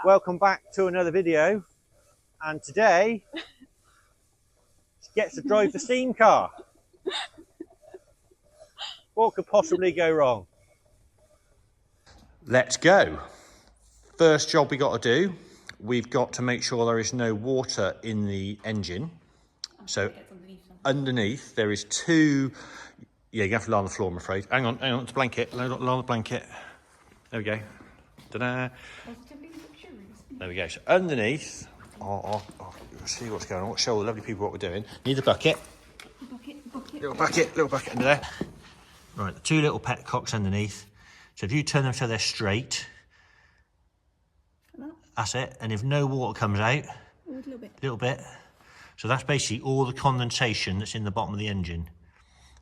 Welcome back to another video, and today she gets to drive the steam car. What could possibly go wrong? Let's go. First job we got to do, we've got to make sure there is no water in the engine. So underneath there is two, yeah, you have to lie on the floor, I'm afraid. Hang on, it's a blanket, lie on the blanket. There we go. Ta-da. There we go. So underneath, I'll see what's going on. I'll show all the lovely people what we're doing. Need a bucket. Little bucket under there. Right, the two little petcocks underneath. So if you turn them so they're straight, that's it. And if no water comes out, a little bit. So that's basically all the condensation that's in the bottom of the engine.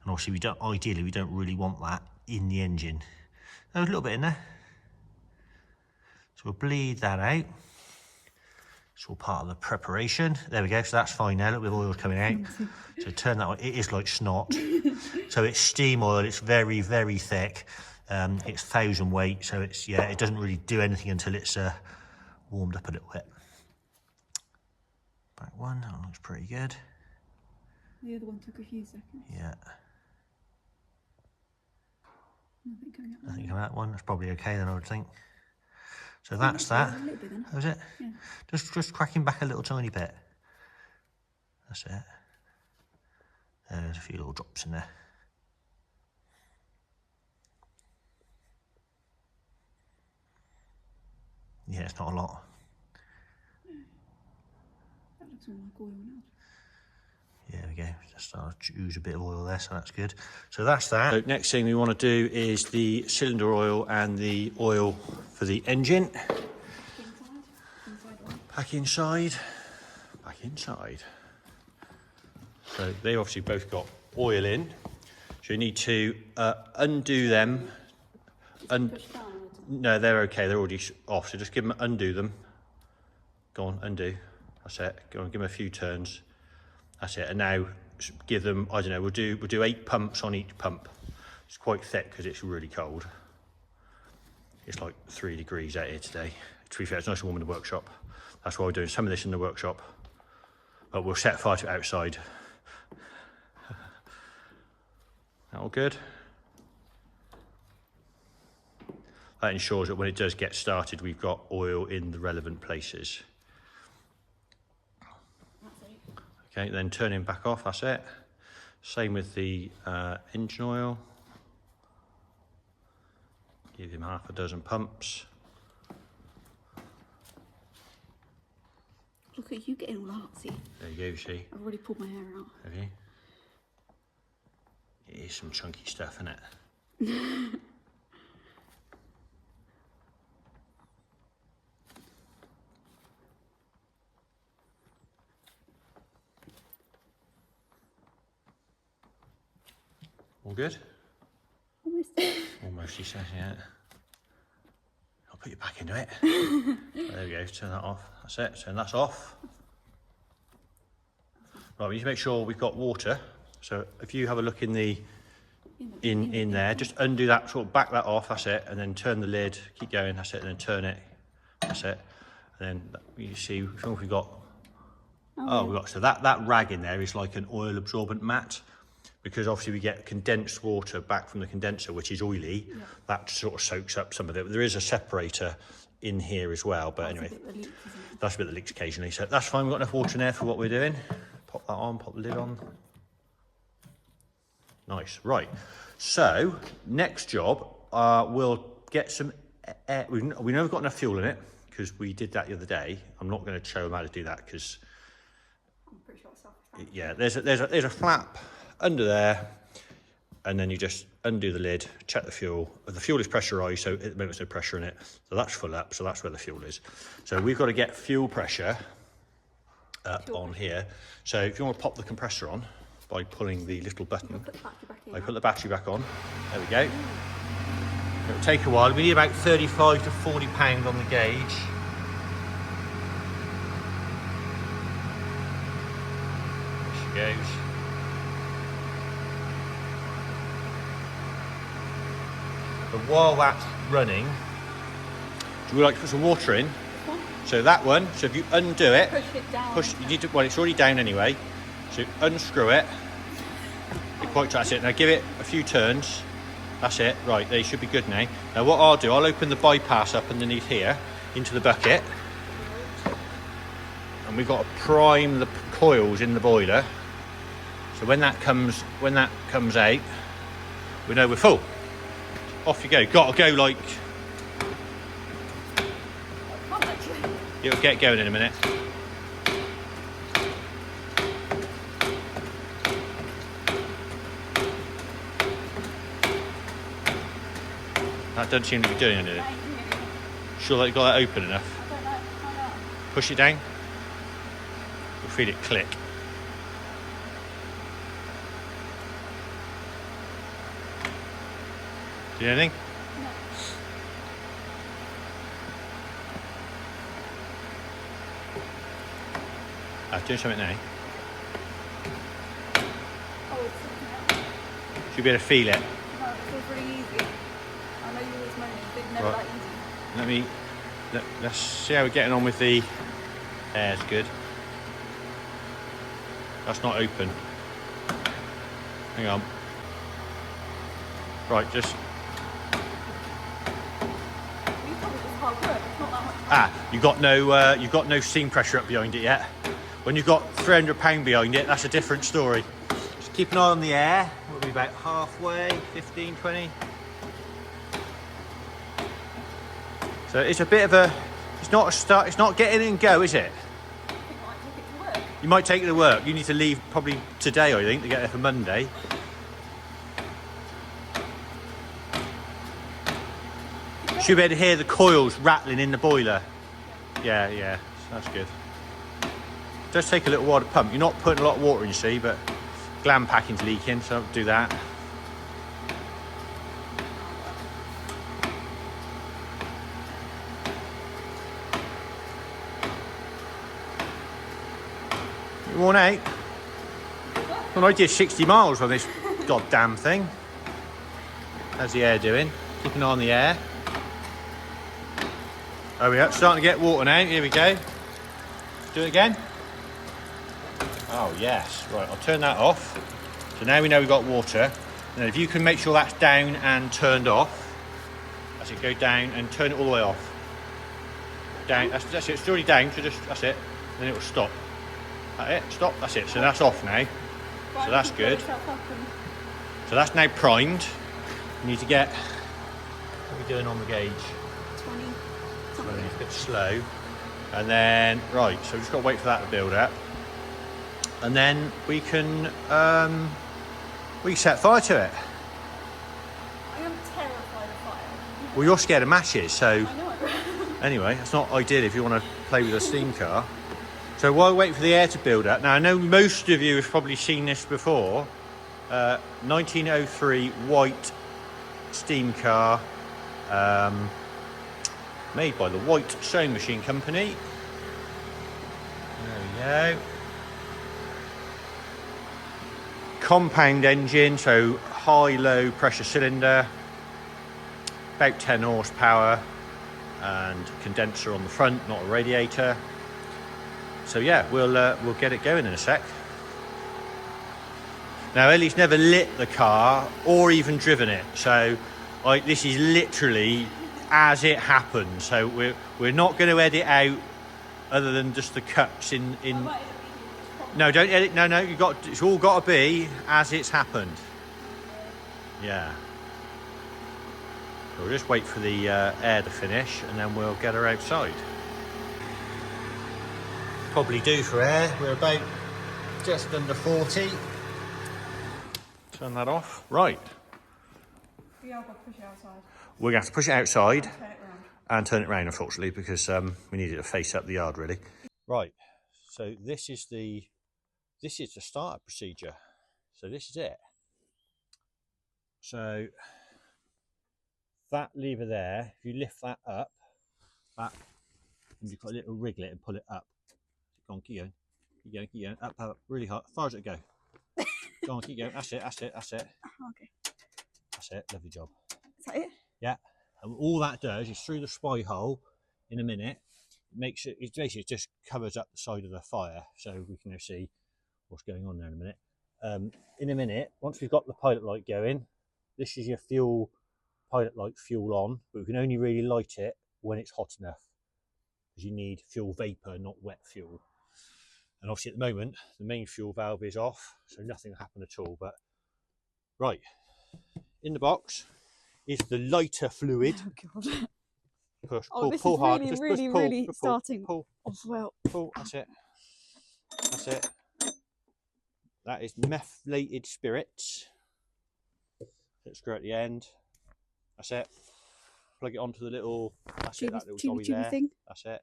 And obviously ideally we don't really want that in the engine. There's a little bit in there. So we'll bleed that out. It's all part of the preparation. There we go, so that's fine now. A little bit of oil coming out. So turn that on. It is like snot. So it's steam oil, it's very, very thick. It's 1,000 weight, so it's, yeah, it doesn't really do anything until it's warmed up a little bit. Back one, that looks pretty good. The other one took a few seconds. Yeah. Nothing coming out. Nothing coming out one, that's probably okay then, I would think. So that's that. A little bit then. That was it? Yeah. Just cracking back a little tiny bit. That's it. There's a few little drops in there. Yeah, it's not a lot. That looks more like oil now. Yeah, there we go. Just started to ooze a bit of oil there, so that's good. So that's that. So next thing we want to do is the cylinder oil and the oil for the engine. Back inside. Back inside. So they obviously both got oil in. So you need to undo them. No, they're okay. They're already off. So just undo them. Go on, undo. That's it. Go on, give them a few turns. That's it. And now give them, I don't know, we'll do 8 pumps on each pump. It's quite thick because it's really cold. It's like 3 degrees out here today. To be fair, it's nice and warm in the workshop. That's why we're doing some of this in the workshop. But we'll set fire to it outside. That all good? That ensures that when it does get started, we've got oil in the relevant places. Okay, then turn him back off, that's it. Same with the engine oil. Give him half a dozen pumps. Look at you getting all artsy. There you go, see. I've already pulled my hair out. Have you? It is some chunky stuff, isn't it? All good? Almost. Almost, he says, yeah. I'll put you back into it. There we go, turn that off. That's it, turn that off. Right, we need to make sure we've got water. So if you have a look in in there, just undo that, sort of back that off, that's it, and then turn the lid, keep going, that's it, and then turn it, that's it. And then you see, we've got, we've got, so that rag in there is like an oil absorbent mat. Because obviously we get condensed water back from the condenser, which is oily, yeah. That sort of soaks up some of it. There is a separator in here as well, but anyway, that's a bit that leaks occasionally. So that's fine, we've got enough water in there for what we're doing. Pop that on, pop the lid on. Nice, right. So, next job, we'll get some air. We know we've got enough fuel in it, because we did that the other day. I'm not going to show them how to do that, because, yeah, there's a flap under there, and then you just undo the lid, check the fuel. The fuel is pressurised, so at the moment there's no pressure in it. So that's full up, so that's where the fuel is. So we've got to get fuel pressure up on here. So if you want to pop the compressor on by pulling the little button, I put the battery back on. There we go. It'll take a while. We need about 35 to 40 pounds on the gauge. There she goes. But while that's running, do we like to put some water in? So that one, so if you undo it, Push it down. you need to, well, it's already down anyway. So unscrew it. You're quite tight, that's it. Now give it a few turns. That's it, right, they should be good now. Now what I'll do, I'll open the bypass up underneath here into the bucket. And we've got to prime the coils in the boiler. So when that comes out, we know we're full. Off you go. Got to go like. It'll get going in a minute. That doesn't seem to be doing anything. Sure that you got that open enough? Push it down. You'll feel it click. Do anything? No. Doing something now. Oh, it's something else. Should be able to feel it. No, it feels really easy. I know you always moan it's never Right. that easy. Let's see how we're getting on with the air's good. That's not open. Hang on. Right, just You told me it was hard work. It's not that much. you've got no steam pressure up behind it yet. When you've got 300 pound behind it, that's a different story. Just keep an eye on the air. We'll be about halfway, 15, 20. So it's a bit of a, it's not a start, it's not get in and go, is it? I think I might take it to work. You might take it to work. You need to leave probably today, I think, to get there for Monday. Should be able to hear the coils rattling in the boiler. Yeah, so that's good. It does take a little while to pump. You're not putting a lot of water in, you see, but glam packing's leaking, so I'll do that. You worn out? Well, I did 60 miles on this goddamn thing. How's the air doing? Keep an eye on the air. There we go, starting to get water now. Here we go. Do it again. Oh yes, right, I'll turn that off. So now we know we've got water. And if you can make sure that's down and turned off. That's it, go down and turn it all the way off. Down, that's it, it's already down, so just, that's it. And then it will stop. That's it, stop, that's it. So that's off now. So that's good. So that's now primed. You need to get, what are we doing on the gauge? 20. It's a bit slow. And then, right, so we've just got to wait for that to build up. And then we can set fire to it. I am terrified of fire. Well, you're scared of matches, so I know. anyway, that's not ideal if you want to play with a steam car. So while we wait for the air to build up, now I know most of you have probably seen this before. 1903 white steam car, made by the White Sewing Machine Company. There we go. Compound engine, so high-low pressure cylinder, about 10 horsepower, and condenser on the front, not a radiator. So yeah, we'll get it going in a sec. Now Ellie's never lit the car or even driven it, so this is literally as it happened. So we're not going to edit out other than just the cuts in. No, don't edit. No, it's all got to be as it's happened. Yeah. So we'll just wait for the air to finish, and then we'll get her outside. Probably do for air. We're about just under 40. Turn that off. Right. Yeah, I've got to push it outside. We're going to have to push it outside Turn it around. and turn it around, unfortunately, because we need it to face up the yard, really. Right. So this is the startup procedure. So this is it. So that lever there, if you lift that up, and you've got a little wriggle it and pull it up. Go on, keep going, up, really hard, as far as it go. Go on, keep going, that's it. Okay. That's it, lovely job. Is that it? Yeah, and all that does is through the spy hole in a minute, makes it, it basically just covers up the side of the fire, so we can now see what's going on there in a minute. In a minute, once we've got the pilot light going, this is your fuel, pilot light fuel on, but we can only really light it when it's hot enough, because you need fuel vapor, not wet fuel. And obviously at the moment, the main fuel valve is off, so nothing will happen at all. But right, in the box is the lighter fluid. Oh God. Push, Oh, pull, this pull is hard. really, Just really, push, pull, really pull, starting pull, off well. pull. That's it. That's it. That is methylated spirits. Let's screw at the end. That's it. Plug it onto the little. That's it. That little dolly there. Thing. That's it.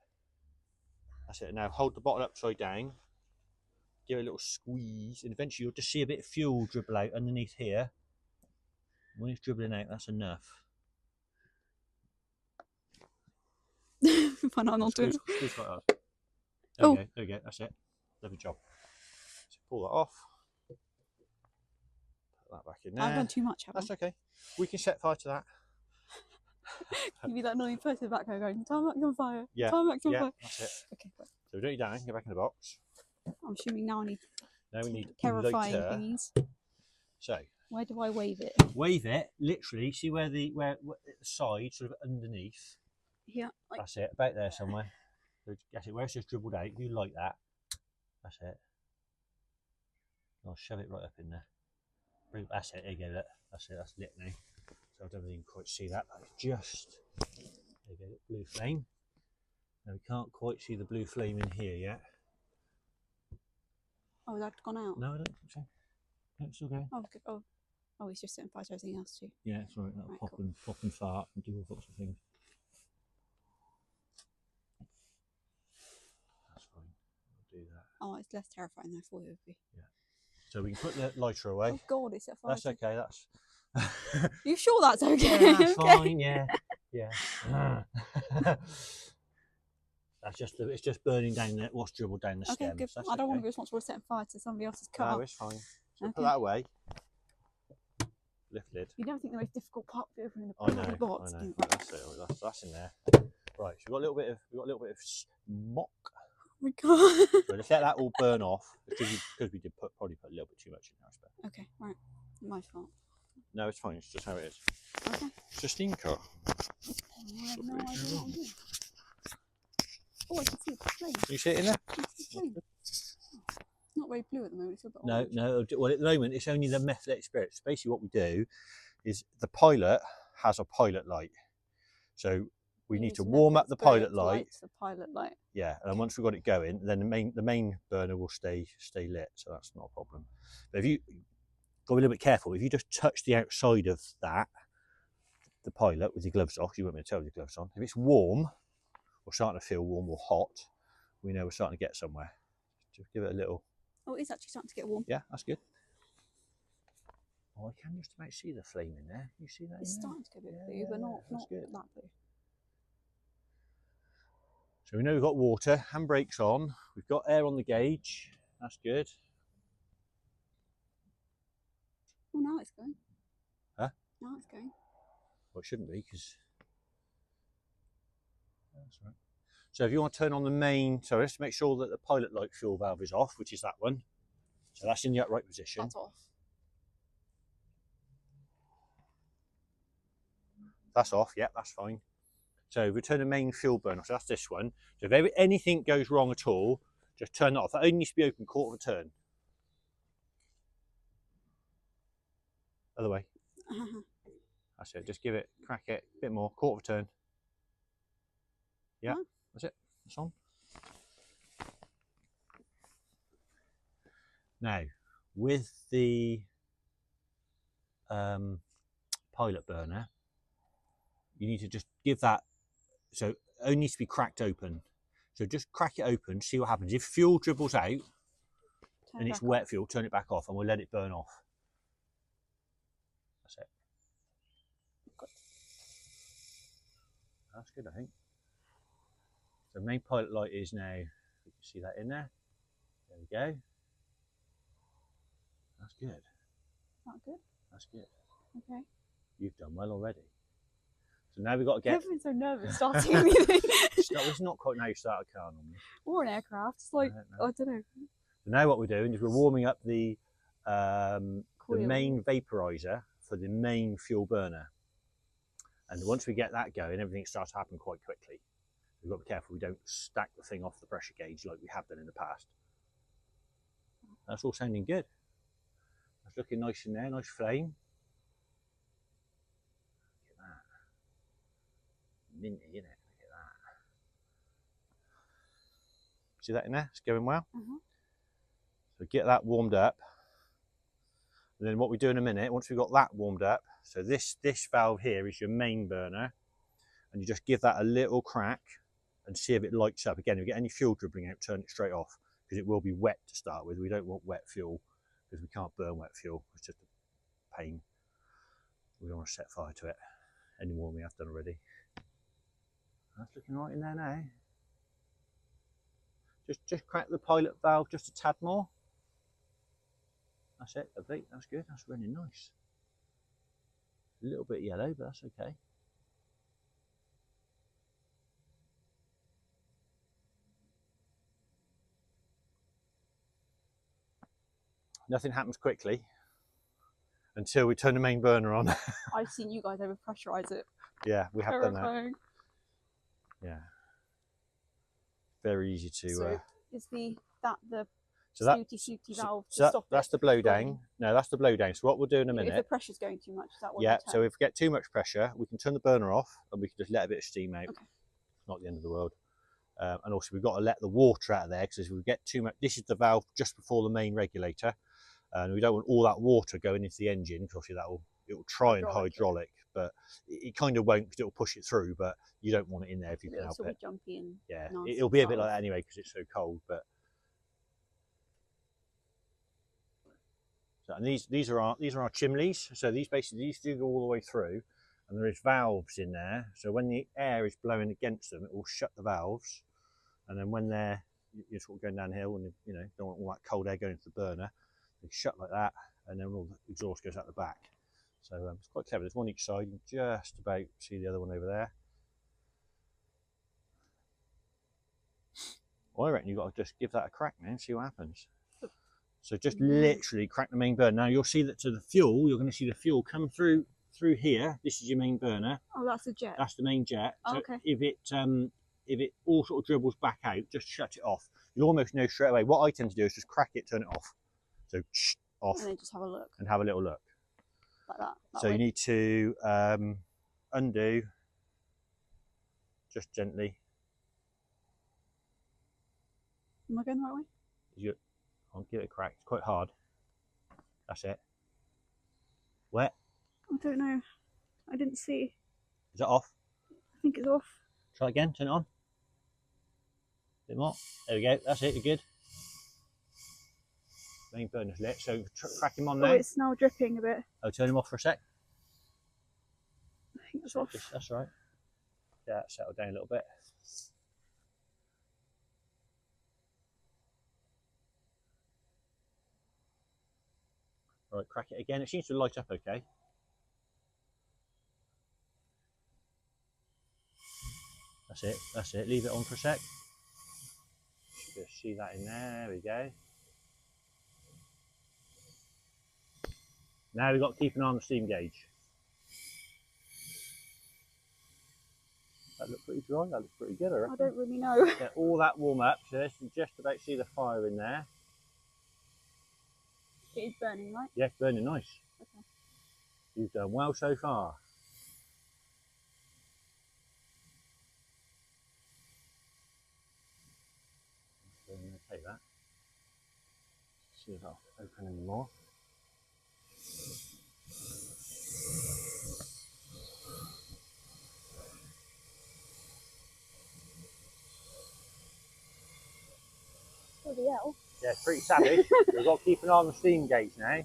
That's it. Now hold the bottle upside down. Give it a little squeeze, and eventually you'll just see a bit of fuel dribble out underneath here. When it's dribbling out, that's enough. Fun, I'm not doing it. Squeeze like that. There we go. There we go. That's it. Lovely job. So pull that off. Put that back in there. I've done too much, haven't That's okay. We can set fire to that. Give me that annoying person in the background going, tarmac's on fire. Yeah. Tarmac's on fire. That's it. Okay, right. So we don't need down. Get back in the box. I'm assuming now I need Now we need terrifying lighter. thingies. So Where do I wave it? wave it. Literally, see where the side, sort of underneath. Yeah. Like, That's it. About there somewhere. So that's it. Where it's just dribbled out. You like that. That's it. I'll shove it right up in there. That's it. There you go. Look. That's it. That's lit now. So I don't even quite see that. That's just. There you go. Blue flame. Now we can't quite see the blue flame in here yet. oh, that's gone out. No, I don't think so. No, it's still going. Oh, good. Oh, he's just setting fire to everything else too. Yeah, it's right. That'll Right, pop, cool. pop and fart and do all sorts of things. That's fine. I'll do that. Oh, it's less terrifying than I thought it would be. Yeah. So we can put the lighter away. Oh God, it's set fire. That's okay. That's. You sure that's okay? Yeah, that's Okay. fine. Yeah, yeah. That's just it's just burning down the what's dribbled down the Okay, stem. good. So that's I don't want to okay. be responsible for setting fire to somebody else's car. No, it's fine. So Okay. put that away. Lift lid. You don't think the most difficult part of opening the I know. bloody box? I know. Right. That's it. That's in there. Right. So we've got a little bit of smoke. Oh my God. So let's let that all burn off because we did probably put a little bit too much in there, I suppose. Okay, right. My fault. No, it's fine. It's just how it is. Okay. It's a steam car. I have no idea what I'm doing. Oh, I can see the flame. You see it in there? I can see the flame. It's not very blue at the moment. It's a bit No, orange. no. Well, at the moment, it's only the methylated spirits. Basically, what we do is the pilot has a pilot light. So we need Use to warm up the pilot spirits light. lights the pilot light. Yeah, and then once we've got it going, then the main burner will stay lit. So that's not a problem. But if you got to be a little bit careful, if you just touch the outside of that, the pilot with your gloves off, you won't be able to tell with your gloves on. If it's warm, or starting to feel warm or hot, we know we're starting to get somewhere. Just give it a little. Oh, it's actually starting to get warm. Yeah, that's good. Oh, I can just about see the flame in there. You see that? It's in there? starting to get a bit blue, but not that's good. that blue. So we know we've got water, handbrake's on, we've got air on the gauge, that's good. Oh, now it's going. Huh? Now it's going. Well, it shouldn't be because that's right. So if you want to turn on the main, so let's make sure that the pilot light fuel valve is off, which is that one. So that's in the upright position. That's off. That's off, yeah, that's fine. So we turn the main fuel burner off, so that's this one. So if anything goes wrong at all, just turn it off. That only needs to be open quarter of a turn. Other way. That's it, just give it, crack it, a bit more, quarter of a turn. Yeah, that's it, it's on. Now, with the pilot burner, you need to just give that, so it only needs to be cracked open. So just crack it open, see what happens. If fuel dribbles out and it's wet fuel, turn it back off and we'll let it burn off. That's it. That's good, I think. So the main pilot light is now, you can see that in there. There we go. That's good. Not good. That's good. Okay. You've done well already. So now we've got to get. Everyone's so nervous starting anything. It's not quite how you start a car normally. Or an aircraft. It's like, I don't know. So now what we're doing is we're warming up the Coil. main vaporizer for the main fuel burner. And once we get that going, everything starts to happen quite quickly. We've got to be careful we don't stack the thing off the pressure gauge like we have done in the past. That's all sounding good. That's looking nice in there, nice flame. Look at that. Minty, isn't it? Look at that. See that in there? It's going well. So get that warmed up. And then what we do in a minute, once we've got that warmed up, so this valve here is your main burner, and you just give that a little crack and see if it lights up. Again, if you get any fuel dribbling out, turn it straight off, because it will be wet to start with. We don't want wet fuel, because we can't burn wet fuel. It's just a pain. We don't want to set fire to it any more than we have done already. That's looking right in there now. Just crack the pilot valve just a tad more. That's it, lovely. That's good. That's really nice. A little bit yellow, but that's okay. Nothing happens quickly until we turn the main burner on. I've seen you guys over pressurize it. Yeah, we have Terrifying. done that. Yeah. Very easy to. So is the so that, snooty valve to so stop that's it the blowdown. from- No, that's the blowdown. So what we'll do in a If the minute. pressure's going too much, is that what Yeah. you So turn? if we get too much pressure, we can turn the burner off and we can just let a bit of steam out. Okay. It's not the end of the world. And also we've got to let the water out of there, because if we get too much, this is the valve just before the main regulator, and we don't want all that water going into the engine, because obviously it will try and hydraulic, but it kind of won't, because it will push it through, but you don't want it in there if you can help it. Jumpy and Yeah, nasty it'll be a bit valve. like that anyway, because it's so cold. But so, and these are our chimneys. So these do go all the way through, and there is valves in there. So when the air is blowing against them, it will shut the valves, and then when you're sort of going downhill and you know don't want all that cold air going into the burner, they shut like that, and then all the exhaust goes out the back. So it's quite clever. There's one each side. You can just about see the other one over there. Well, I reckon you've got to just give that a crack now and see what happens. So just literally crack the main burner. Now you'll see that to the fuel, you're going to see the fuel come through here. This is your main burner. Oh, that's the jet. That's the main jet. Oh, So okay. if it all sort of dribbles back out, just shut it off. You'll almost know straight away. What I tend to do is just crack it, turn it off. So off And then just have a look. and have a little look. Like that. So you need to undo just gently. Am I going the right way? I'll give it a crack. It's quite hard. That's it. Wet. I don't know. I didn't see. Is it off? I think it's off. Try again. Turn it on. A bit more. There we go. That's it. You're good. Main burner's lit. So crack him on Oh, now. it's now dripping a bit. Oh, turn him off for a sec. I think it's off. That's right. Yeah, settle down a little bit. All right, crack it again. It seems to light up okay. That's it. That's it. Leave it on for a sec. Just see that in there. There we go. Now we've got to keep an eye on the steam gauge. That looks pretty dry. That looks pretty good, I reckon. I don't really know. Get all that warm up, so you can just about see the fire in there. It is burning, right? Yeah, it's burning nice. Okay. You've done well so far. I'm going to take that. See if I'll open any more. Bloody hell. Yeah, it's pretty savage. We've got to keep an eye on the steam gauge now.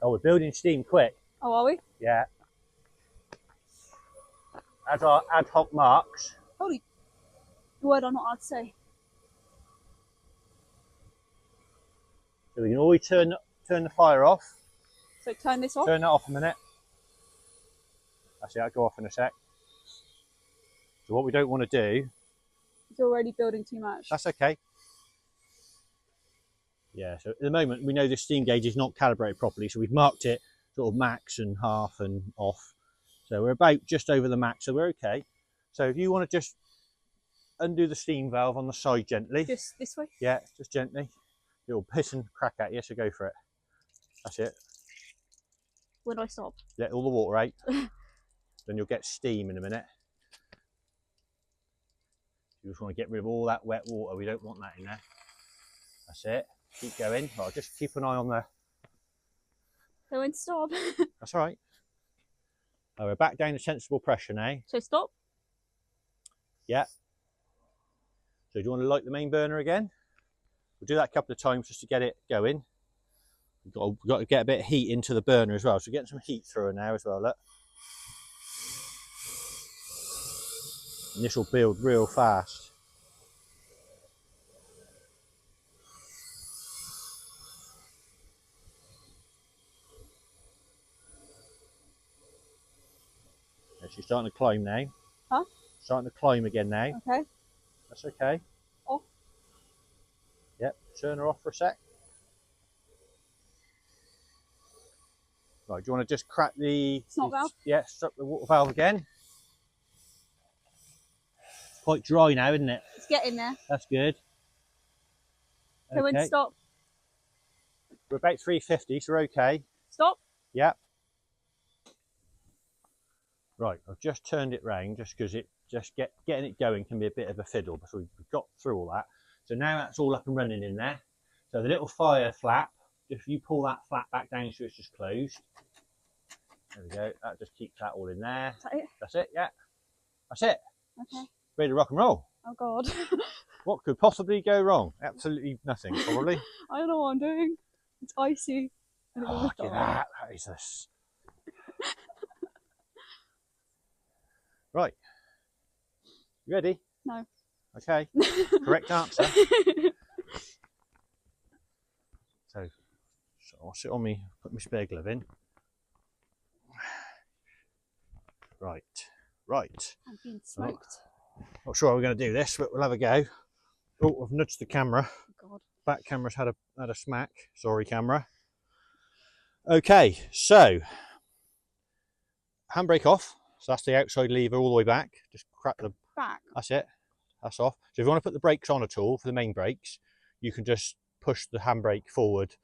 Oh, we're building steam quick. Oh, are we? Yeah. As our ad hoc marks. Holy. The word I'm not allowed to say. So we can always turn the fire off. So turn this off. Turn that off a minute. That's it, I'll go off in a sec. So what we don't want to do... It's already building too much. That's okay. Yeah, so at the moment we know the steam gauge is not calibrated properly, so we've marked it sort of max and half and off. So we're about just over the max, so we're okay. So if you want to just undo the steam valve on the side gently. Just this way? Yeah, just gently. It'll piss and crack at you, so go for it. That's it. Where do I stop? Let all the water out. Then you'll get steam in a minute. You just want to get rid of all that wet water. We don't want that in there. That's it. Keep going. Right, just keep an eye on the... So when to stop? That's all right. Oh, we're back down to sensible pressure now. So stop? Yeah. So do you want to light the main burner again? We'll do that a couple of times just to get it going. We've got to get a bit of heat into the burner as well. So getting some heat through it now as well, look. And this will build real fast. She's starting to climb now. Huh? Starting to climb again now. Okay. That's okay. Off. Yep, turn her off for a sec. Right, do you want to just crack the... Snot valve? Yeah, stop the water valve again. It's quite dry now, isn't it? It's getting there. That's good. So when to stop? We're about 350, so we're okay. Stop? Yep. Right, I've just turned it round just because getting it going can be a bit of a fiddle, but we've got through all that. So now that's all up and running in there. So the little fire flap, if you pull that flap back down so it's just closed. There we go, that just keeps that all in there. Is that it? That's it, yeah. That's it. Okay. Ready to rock and roll. Oh God. What could possibly go wrong? Absolutely nothing, probably. I don't know what I'm doing. It's icy. And Oh, look at that. That is this. Right. You ready? No. Okay. Correct answer. So I'll sit on me, put my spare glove in. Right. Right. I'm being smoked. Not sure how we're going to do this, but we'll have a go. Oh, I've nudged the camera. Oh God. Back camera's had a smack. Sorry, camera. Okay, so handbrake off. So that's the outside lever all the way back. Just crack the Back. That's it. That's off. So if you want to put the brakes on at all for the main brakes, you can just push the handbrake forward,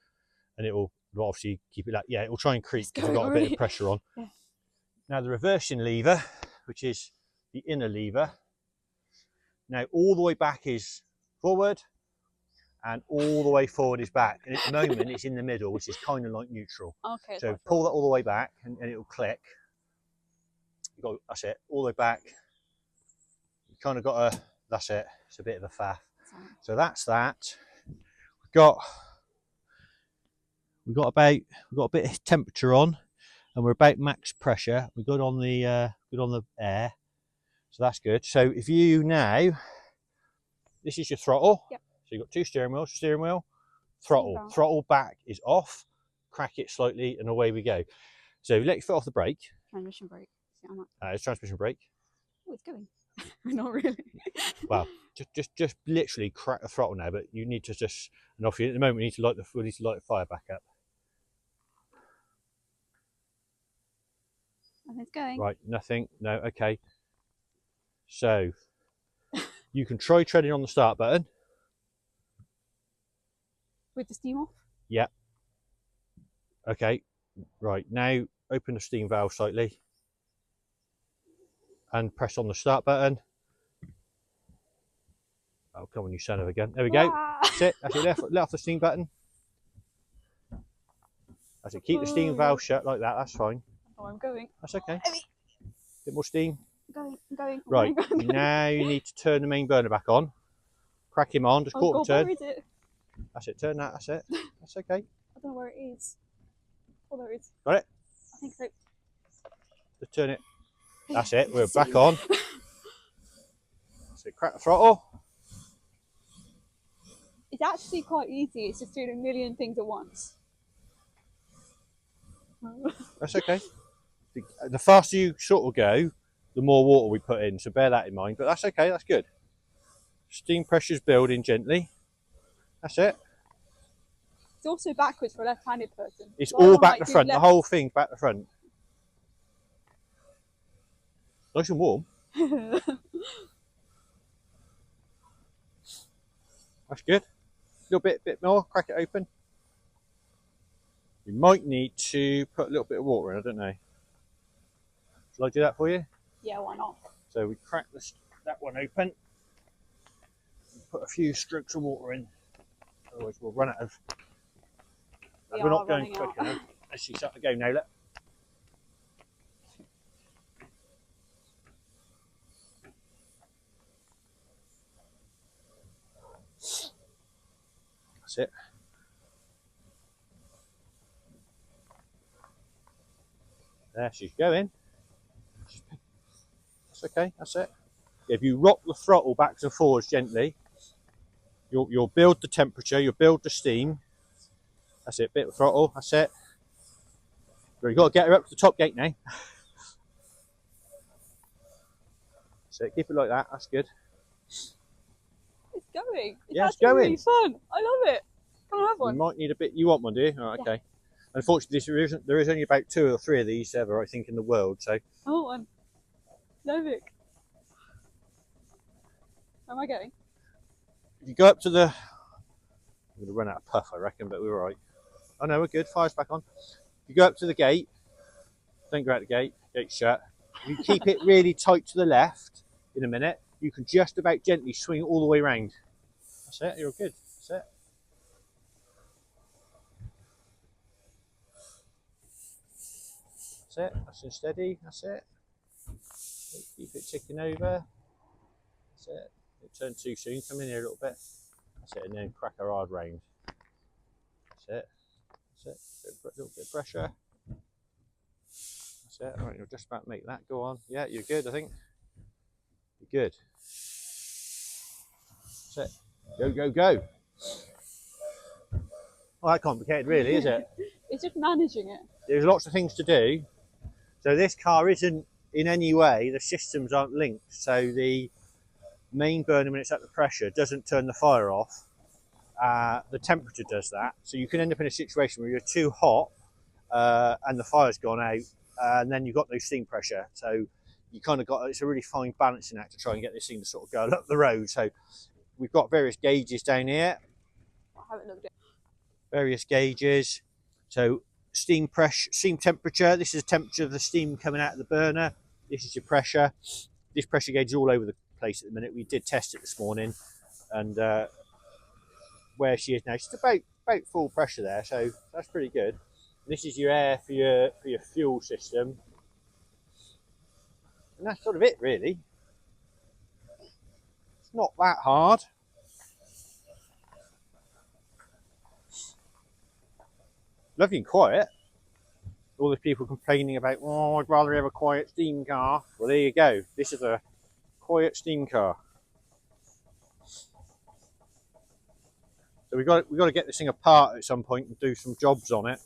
and it will obviously keep it like, yeah, it will try and creak if you've got a bit of pressure on. Yeah. Now the reversing lever, which is the inner lever. Now all the way back is forward, and all the way forward is back. And at the moment it's in the middle, which is kind of like neutral. Okay. So pull that all the way back, and it will click. That's it, all the way back. You kind of got a, that's it. It's a bit of a faff. So that's that. We've got a bit of temperature on, and we're about max pressure. We're good on the air, so that's good. So if you now, this is your throttle. Yep. So you've got two steering wheel, throttle. Throttle back is off. Crack it slightly, and away we go. So if you let your foot off the brake. Transmission brake. It's transmission brake. Oh, it's going. Not really. Well, just literally crack the throttle now, but you need to just, and off you at the moment we need to light the fire back up. And it's going. Right, nothing. No, okay. So you can try treading on the start button. With the steam off? Yeah. Okay. Right, now open the steam valve slightly. And press on the start button. Oh, come on, you son of a gun. There we go. That's it. That's it. Let off the steam button. That's it. Keep the steam valve shut like that. That's fine. Oh, I'm going. That's okay. Heavy. Bit more steam. I'm going. Right. Now you need to turn the main burner back on. Crack him on. Just quarter turn. Where is it? That's it. Turn that. That's it. That's okay. I don't know where it is. Oh, there it is. Got it? I think so. Just turn it. That's it, we're back on. So crack the throttle. It's actually quite easy, it's just doing a million things at once. That's okay. The faster you sort of go, the more water we put in, so bear that in mind. But that's okay, that's good. Steam pressure's building gently. That's it. It's also backwards for a left-handed person. It's So I all wanna, back like, the do front, the left. whole thing back the front. Nice and warm. That's good. A little bit more, crack it open. You might need to put a little bit of water in, I don't know. Shall I do that for you? Yeah, why not? So we crack that one open. Put a few strokes of water in. Otherwise we'll run out of... We're not going quick enough. Let's see, start to go now, look. That's it. There she's going. That's okay, that's it. If you rock the throttle backwards and forwards gently, you'll build the temperature, you'll build the steam. That's it, bit of throttle, that's it. You've got to get her up to the top gate now. So keep it like that, that's good. It's going. It's Yeah, it's actually going. really fun. I love it. Can I have one? You might need a bit, you want one, do you? All right, Yeah. okay. Unfortunately, there is only about 2 or 3 of these ever, I think, in the world, so... I want one. Love it. Where am I going? If you go up to the... I'm going to run out of puff, I reckon, but we're all right. Oh no, we're good, fire's back on. If you go up to the gate, don't go out the gate, gate's shut. You keep it really tight to the left in a minute, you can just about gently swing it all the way round. That's it, you're good, that's it. That's it, that's it, steady, that's it. Keep it ticking over. That's it. It turned too soon, come in here a little bit. That's it, and then crack her hard round. That's it. That's it. A little bit of pressure. That's it. All right, you'll just about make that go on. Yeah, you're good, I think. You're good. That's it. Go, go, go. Well, that complicated, really, is it? It's just managing it. There's lots of things to do. So this car isn't in any way, the systems aren't linked. So the main burner, when it's at the pressure, doesn't turn the fire off. The temperature does that. So you can end up in a situation where you're too hot and the fire's gone out, and then you've got no steam pressure. So you kind of got, it's a really fine balancing act to try and get this thing to sort of go up the road. So we've got various gauges down here. I haven't looked at it. Various gauges. So steam pressure, steam temperature. This is the temperature of the steam coming out of the burner. This is your pressure. This pressure gauge is all over the place at the minute. We did test it this morning, and where she is now, she's about full pressure there, so that's pretty good. This is your air for your fuel system, and that's sort of it, really. It's not that hard. Lovely and quiet. All the people complaining about, oh, I'd rather have a quiet steam car. Well, there you go. This is a quiet steam car. So we've got to get this thing apart at some point and do some jobs on it.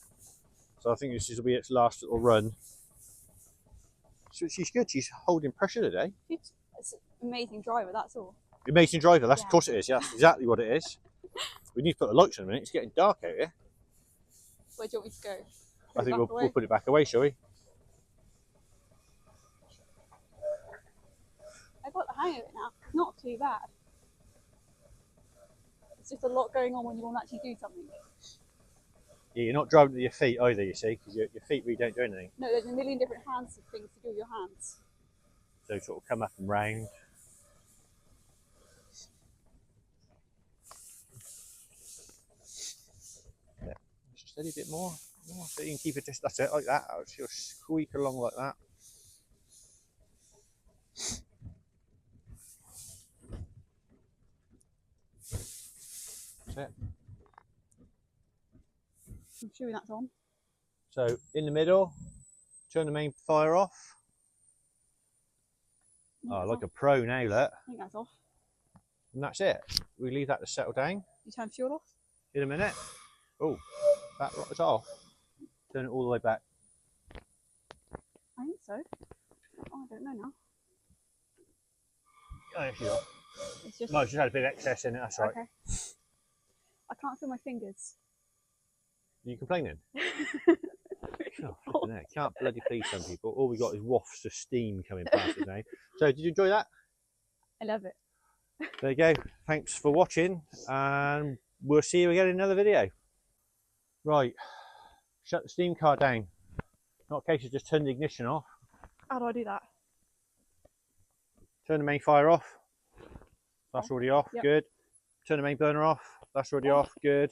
So I think this will be its last little run. So she's good. She's holding pressure today. It's an amazing driver, that's all. Amazing driver. That's Yeah. Of course it is. Yeah, that's exactly what it is. We need to put the lights on in a minute. It's getting dark out here. Where do you want me to go? I think we'll put it back away, shall we? I got the hang of it now. It's not too bad. It's just a lot going on when you want to actually do something. Yeah, you're not driving with your feet either, you see, because your feet really don't do anything. No, there's a million different things to do with your hands. So sort of come up and round. Yeah, just steady a bit more. So you can keep it just, that's it, like that. She'll squeak along like that. That's it. I'm assuming that's on. So in the middle, turn the main fire off. Oh, like a pro now, look. I think that's off. And that's it. We leave that to settle down You turn fuel off? in a minute. Oh, that is off. Turn it all the way back. I think so. Oh, I don't know now. Oh, yes, you are. It's just No, it's just had a bit of excess in it, that's right. okay. I can't feel my fingers. Are you complaining? Oh, flipping heck. Can't bloody please some people. All we got is wafts of steam coming past us now. So, did you enjoy that? I love it. There you go. Thanks for watching, and we'll see you again in another video. Right, shut the steam car down. Not in case you just turn the ignition off. How do I do that? Turn the main fire off. That's already off. Yep. Good. Turn the main burner off. That's already off. Good.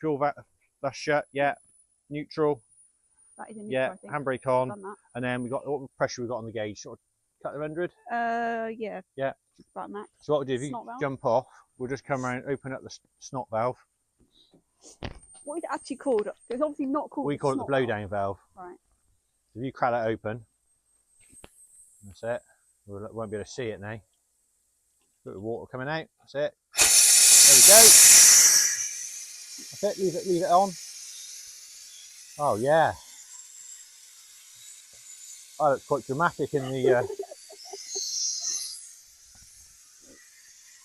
Fuel vat. That's shut. Yeah. Neutral. That is a neutral, Yeah. I think. Handbrake on. Done that. And then we got what pressure we got on the gauge. Sort of cut the 100. Yeah. Yeah. About max. So what we'll do, if you Snot valve. jump off, we'll just come around, open up the snot valve. What is it actually called? It's obviously not called. We call it the blowdown valve. Right. If you crack that open, that's it. We won't be able to see it now. Look at the water coming out. That's it. There we go. That's it. Leave it on. Oh yeah. Oh, that's quite dramatic in the